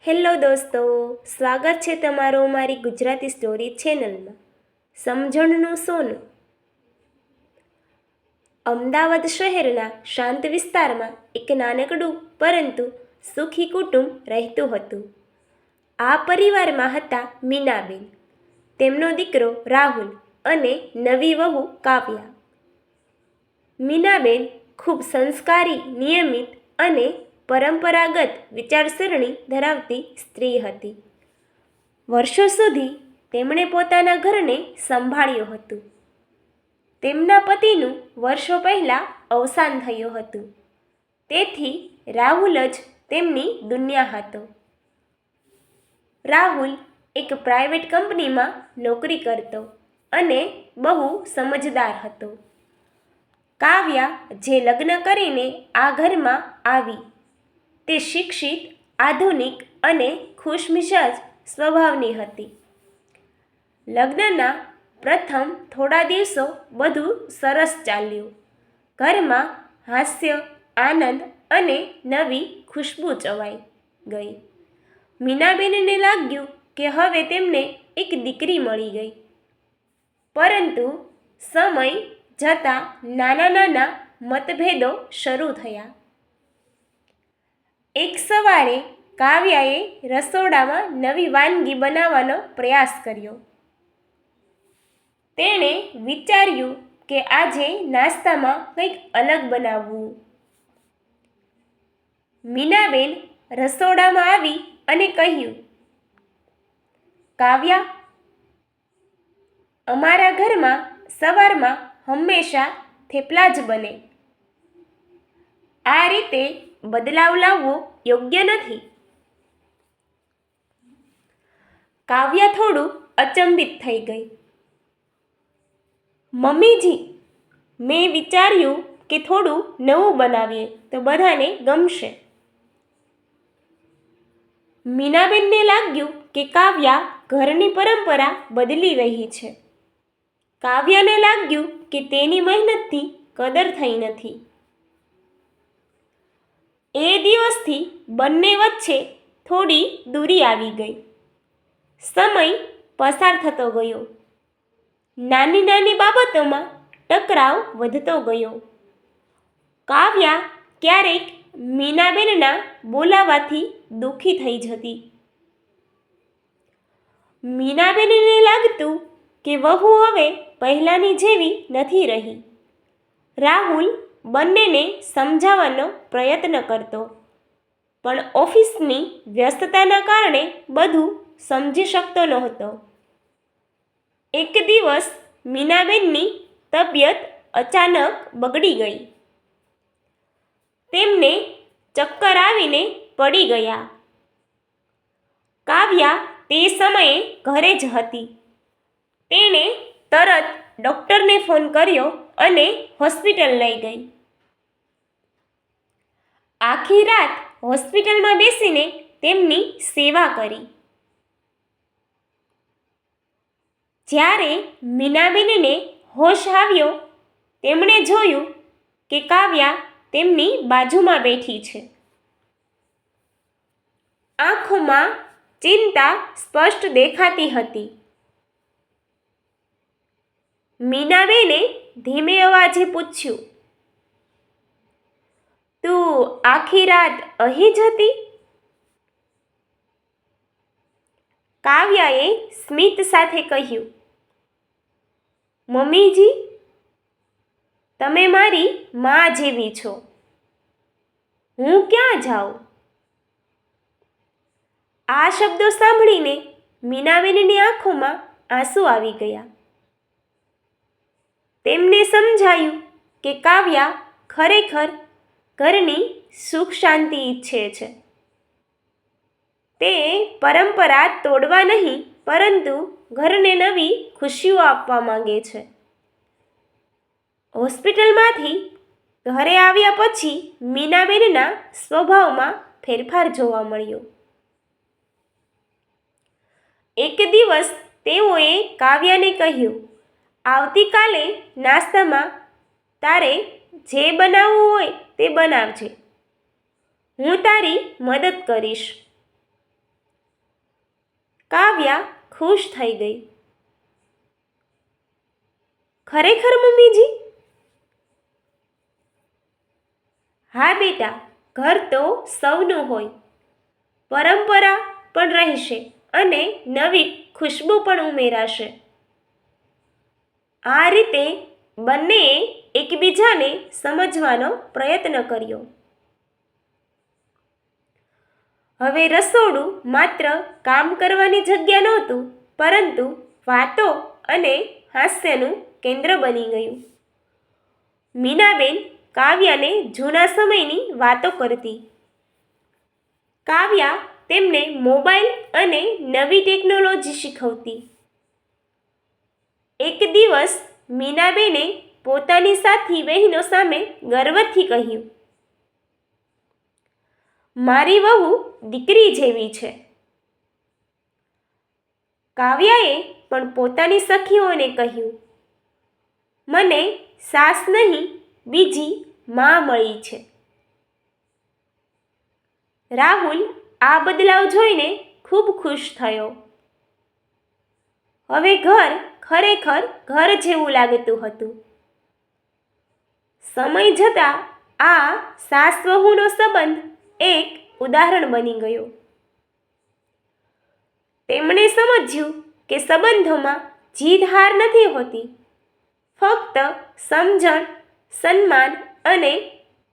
Hello દોસ્તો, સ્વાગત છે તમારું મારી ગુજરાતી સ્ટોરી ચેનલમાં. સમજણનું સોનું. અમદાવાદ શહેરના શાંત વિસ્તારમાં એક નાનકડું પરંતુ સુખી કુટુંબ રહેતું હતું. આ પરિવારમાં હતા મીનાબેન, તેમનો દીકરો રાહુલ અને નવી વહુ કાવ્યા. મીનાબેન ખૂબ સંસ્કારી, નિયમિત અને પરંપરાગત વિચારસરણી ધરાવતી સ્ત્રી હતી. વર્ષો સુધી તેમણે પોતાના ઘરને સંભાળ્યું હતું. તેમના પતિનું વર્ષો પહેલાં અવસાન થયું હતું, તેથી રાહુલ જ તેમની દુનિયા હતો. રાહુલ એક પ્રાઇવેટ કંપનીમાં નોકરી કરતો અને બહુ સમજદાર હતો. કાવ્યા, જે લગ્ન કરીને આ ઘરમાં આવી, તે શિક્ષિત, આધુનિક અને ખુશમિજાજ સ્વભાવની હતી. લગ્નના પ્રથમ થોડા દિવસો બધું સરસ ચાલ્યું. ઘરમાં હાસ્ય, આનંદ અને નવી ખુશ્બુ ચવાઈ ગઈ. મીનાબેનને લાગ્યું કે હવે તેમને એક દીકરી મળી ગઈ. પરંતુ સમય જતાં નાના નાના મતભેદો શરૂ થયા. એક સવારે કાવ્યાએ રસોડામાં નવી વાનગી બનાવવાનો પ્રયાસ કર્યો. તેણે વિચાર્યું કે આજે નાસ્તામાં કંઈક અલગ બનાવવું. મીનાબેન રસોડામાં આવી અને કહ્યું, કાવ્યા, અમારા ઘરમાં સવારમાં હંમેશા થેપલા જ બને. આ રીતે બદલાવ લાવવો યોગ્ય નથી. કાવ્યા થોડું અચંબિત થઈ ગઈ. મમ્મીજી, મેં વિચાર્યું કે થોડું નવું બનાવીએ તો બધાને ગમશે. મીનાબેનને લાગ્યું કે કાવ્યા ઘરની પરંપરા બદલી રહી છે. કાવ્યાને લાગ્યું કે તેની મહેનતથી કદર થઈ નથી. એ દિવસથી બંને વચ્ચે થોડી દૂરી આવી ગઈ. સમય પસાર થતો ગયો. નાની નાની બાબતોમાં ટકરાવ વધતો ગયો. કાવ્યા ક્યારેક મીનાબેનના બોલાવાથી દુઃખી થઈ જતી. મીનાબેનને લાગતું કે વહુ હવે પહેલાંની જેવી નથી રહી. રાહુલ બંનેને સમજાવવાનો પ્રયત્ન કરતો, પણ ઓફિસની વ્યસ્તતાના કારણે બધું સમજી શકતો નહોતો. એક દિવસ મીનાબેનની તબિયત અચાનક બગડી ગઈ. તેમને ચક્કર આવીને પડી ગયા. કાવ્યા તે સમયે ઘરે જ હતી. તેણે તરત ડૉક્ટરને ફોન કર્યો અને હોસ્પિટલ લઈ ગઈ. આખી રાત હોસ્પિટલમાં બેસીને તેમની સેવા કરી. જ્યારે મીનાબેનને હોશ આવ્યો, તેમણે જોયું કે કાવ્યા તેમની બાજુમાં બેઠી છે. આંખોમાં ચિંતા સ્પષ્ટ દેખાતી હતી. મીનાબેને ધીમે અવાજે પૂછ્યું, તું આખી રાત અહીં જ હતી? કાવ્યાએ સ્મિત સાથે કહ્યું, મમ્મીજી, તમે મારી મા જેવી છો. હું ક્યાં જાઉં? આ શબ્દો સાંભળીને મીનાબેનની આંખોમાં આંસુ આવી ગયા. તેમને સમજાયું કે કાવ્યા ખરેખર ઘરની સુખ શાંતિ ઈચ્છે છે. તે પરંપરા તોડવા નહીં, પરંતુ ઘરને નવી ખુશીઓ આપવા માંગે છે. હોસ્પિટલમાંથી ઘરે આવ્યા પછી મીનાબેનના સ્વભાવમાં ફેરફાર જોવા મળ્યો. એક દિવસ તેઓએ કાવ્યાને કહ્યું, આવતીકાલે નાસ્તામાં તારે જે બનાવવું હોય તે બનાવજે. હું તારી મદદ કરીશ. કાવ્યા ખુશ થઈ ગઈ. ખરેખર મમ્મીજી? હા બેટા, ઘર તો સૌનું હોય. પરંપરા પણ રહેશે અને નવી ખુશ્બુ પણ ઉમેરાશે. આ રીતે બંનેએ એકબીજાને સમજવાનો પ્રયત્ન કર્યો. હવે રસોડું માત્ર કામ કરવાની જગ્યા નહોતું, પરંતુ વાતો અને હાસ્યનું કેન્દ્ર બની ગયું. મીનાબેન કાવ્યાને જૂના સમયની વાતો કરતી. કાવ્યા તેમને મોબાઈલ અને નવી ટેકનોલોજી શીખવતી. એક દિવસ મીનાબેને પોતાની સાથી બહેનો સામે ગર્વથી કહ્યું, મારી વહુ દીકરી જેવી છે. કાવ્યાએ પણ પોતાની સખીઓને કહ્યું, મને સાસ નહીં બીજી માં મળી છે. રાહુલ આ બદલાવ જોઈને ખૂબ ખુશ થયો. હવે ઘર ખરેખર ઘર જેવું લાગતું હતું. સમય જતાં આ સાસ વહુનો સંબંધ એક ઉદાહરણ બની ગયો. તેમણે સમજ્યું કે સંબંધોમાં જીત હાર નથી હોતી, ફક્ત સમજણ, સન્માન અને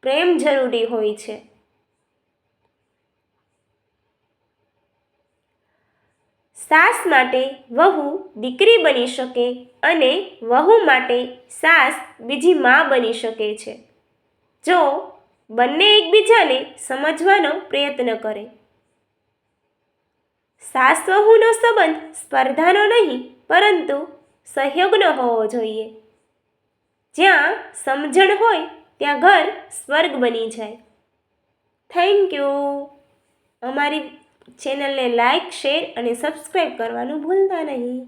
પ્રેમ જરૂરી હોય છે. સાસ માટે વહુ દીકરી બની શકે અને વહુ માટે સાસ બીજી માં બની શકે છે, જો બંને એકબીજાને સમજવાનો પ્રયત્ન કરે. સાસ વહુનો સંબંધ સ્પર્ધાનો નહીં, પરંતુ સહયોગનો હોવો જોઈએ. જ્યાં સમજણ હોય ત્યાં ઘર સ્વર્ગ બની જાય. Thank you. અમારી ચેનલને લાઈક, શેર અને સબસ્ક્રાઈબ કરવાનું ભૂલતા નહીં.